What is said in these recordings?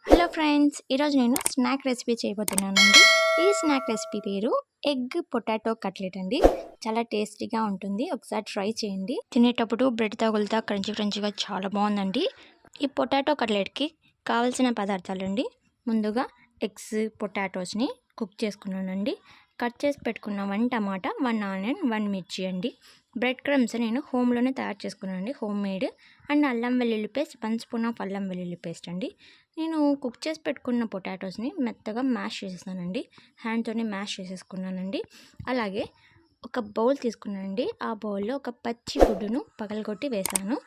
Hello friends, ఈరోజు నేను snack recipe చేయబోతున్నానండి. ఈ స్నాక్ రెసిపీ పేరు ఎగ్ పొటాటో కట్లెట్ అండి. చాలా టేస్టీగా ఉంటుంది, ఒకసారి ట్రై చేయండి. తినేటప్పుడు బ్రెడ్ తగులుతా క్రంచీగా చాలా బాగుందండి. ఈ పొటాటో కట్లెట్కి కావాల్సిన పదార్థాలు అండి. ముందుగా ఎగ్స్ పొటాటోస్ని కుక్ చేసుకున్నానండి. కట్ చేసి పెట్టుకున్న 1 టమాటా, 1 ఆనియన్, 1 మిర్చి అండి. బ్రెడ్ క్రమ్స్ నేను హోమ్లోనే తయారు చేసుకున్నానండి, హోమ్ మేడ్. అండ్ అల్లం వెల్లుల్లి పేస్ట్, 1 స్పూన్ ఆఫ్ అల్లం వెల్లుల్లి పేస్ట్ అండి. నేను కుక్ చేసి పెట్టుకున్న పొటాటోస్ని మెత్తగా మ్యాష్ చేసేసానండి, హ్యాండ్తోనే మ్యాష్ చేసేసుకున్నానండి. అలాగే ఒక బౌల్ తీసుకున్నానండి. ఆ బౌల్లో ఒక పచ్చి గుడ్డును పగలగొట్టి వేసాను.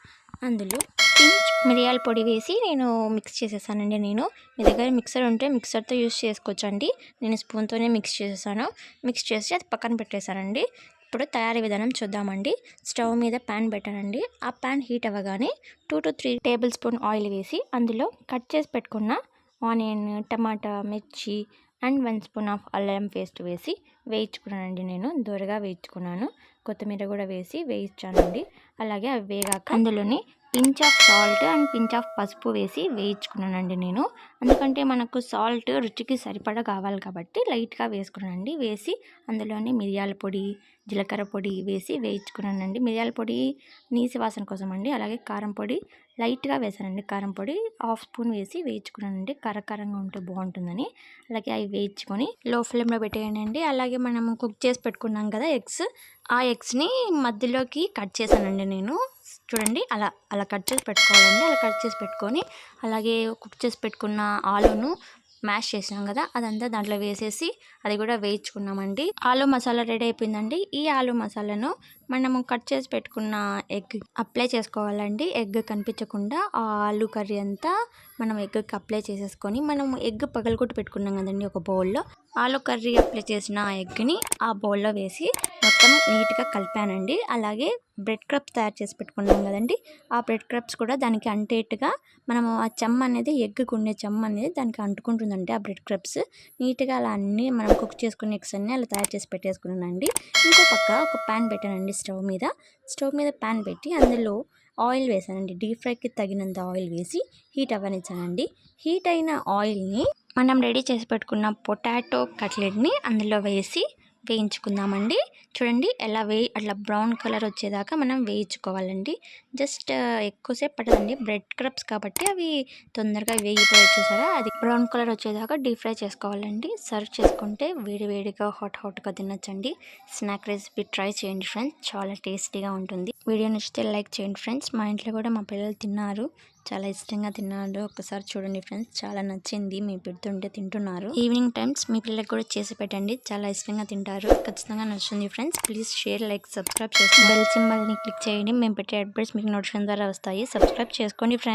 అందులో పించ్ మిరియాల పొడి వేసి నేను మిక్స్ చేసేసానండి. మీ దగ్గర మిక్సర్ ఉంటే మిక్సర్తో యూస్ చేసుకోవచ్చండి. నేను స్పూన్తోనే మిక్స్ చేసేసాను. మిక్స్ చేసి అది పక్కన పెట్టేశానండి. ఇప్పుడు తయారీ విధానం చూద్దామండి. స్టవ్ మీద ప్యాన్ పెట్టానండి. ఆ ప్యాన్ హీట్ అవ్వగానే 2 to 3 టేబుల్ స్పూన్ ఆయిల్ వేసి అందులో కట్ చేసి పెట్టుకున్న ఆనియన్, టమాటా, మిర్చి అండ్ 1 స్పూన్ ఆఫ్ అల్లం పేస్ట్ వేసి వేయించుకున్నానండి. నేను దూరగా వేయించుకున్నాను. కొత్తిమీర కూడా వేసి వేయించానండి. అలాగే అవి వేగాక అందులోని pinch of salt and pinch of పసుపు వేసి వేయించుకున్నానండి నేను. ఎందుకంటే మనకు సాల్ట్ రుచికి సరిపడా కావాలి కాబట్టి లైట్గా వేసుకున్నానండి. వేసి అందులోని మిరియాల పొడి, జీలకర్ర పొడి వేసి వేయించుకున్నానండి. మిరియాల పొడి నీసి వాసన కోసం అండి. అలాగే కారం పొడి లైట్గా వేసానండి. కారం పొడి 1/2 స్పూన్ వేసి వేయించుకున్నానండి, కారంగా ఉంటే బాగుంటుందని. అలాగే అవి వేయించుకొని లో ఫ్లేమ్లో పెట్టేయండి. అలాగే మనము కుక్ చేసి పెట్టుకున్నాం కదా ఎగ్స్, ఆ ఎగ్స్ని మధ్యలోకి కట్ చేశానండి నేను. చూడండి, అలా కట్ చేసి పెట్టుకోవాలండి. అలా కట్ చేసి పెట్టుకొని అలాగే కుక్ చేసి పెట్టుకున్న ఆలూను మ్యాష్ చేసాం కదా, అదంతా దాంట్లో వేసేసి అది కూడా వేయించుకున్నామండి. ఆలూ మసాలా రెడీ అయిపోయిందండి. ఈ ఆలూ మసాలాను మనము కట్ చేసి పెట్టుకున్న ఎగ్ అప్లై చేసుకోవాలండి. ఎగ్ కనిపించకుండా ఆ ఆలూ కర్రీ అంతా మనం ఎగ్కి అప్లై చేసేసుకొని, మనం ఎగ్ పగలగొట్టి పెట్టుకున్నాం కదండి ఒక బౌల్లో, ఆలూ కర్రీ అప్లై చేసిన ఆ ఎగ్ని ఆ బౌల్లో వేసి మొత్తం నీట్గా కలిపానండి. అలాగే బ్రెడ్ క్రబ్స్ తయారు చేసి పెట్టుకున్నాం కదండి, ఆ బ్రెడ్ క్రబ్స్ కూడా దానికి అంటేట్టుగా మనము ఆ చెమ్మ అనేది, ఎగ్గుకు ఉండే చెమ్మ అనేది దానికి అంటుకుంటుందండి. ఆ బ్రెడ్ క్రబ్స్ నీట్గా అలా అన్నీ మనం కుక్ చేసుకునే ఎగ్స్ అన్నీ అలా తయారు చేసి పెట్టేసుకున్నానండి. ఇంకో పక్క ఒక ప్యాన్ పెట్టానండి స్టవ్ మీద ప్యాన్ పెట్టి అందులో ఆయిల్ వేసానండి. డీప్ ఫ్రైకి తగినంత ఆయిల్ వేసి హీట్ అవ్వనిచ్చానండి. హీట్ అయిన ఆయిల్ని మనం రెడీ చేసి పెట్టుకున్న పొటాటో కట్లెట్ని అందులో వేసి వేయించుకుందామండి. చూడండి, అట్లా బ్రౌన్ కలర్ వచ్చేదాకా మనం వేయించుకోవాలండి. జస్ట్ ఎక్కువసేపు పట్టదండి, బ్రెడ్ క్రబ్స్ కాబట్టి అవి తొందరగా వేగిపోయి, చూసారా, అది బ్రౌన్ కలర్ వచ్చేదాకా డీప్ ఫ్రై చేసుకోవాలండి. సర్వ్ చేసుకుంటే వేడిగా హాట్గా తినొచ్చండి. స్నాక్ రెసిపీ ట్రై చేయండి ఫ్రెండ్స్, చాలా టేస్టీగా ఉంటుంది. వీడియో నచ్చితే లైక్ చేయండి ఫ్రెండ్స్. మా ఇంట్లో కూడా మా పిల్లలు తిన్నారు, చాలా ఇష్టంగా తిన్నారు. ఒకసారి చూడండి ఫ్రెండ్స్, చాలా నచ్చింది, మీ పెడుతుంటే తింటున్నారు. ఈవినింగ్ టైమ్స్ మీ పిల్లలకు కూడా చేసి పెట్టండి, చాలా ఇష్టంగా తింటారు. ఖచ్చితంగా నచ్చుతుంది friends. Please share, like, subscribe చేసుకోండి. బెల్ సింబల్ని క్లిక్ చేయండి. మేము పెట్టే అప్డేట్స్ మీకు నోటిఫికేషన్ ద్వారా వస్తాయి. సబ్స్క్రైబ్ చేసుకోండి ఫ్రెండ్స్.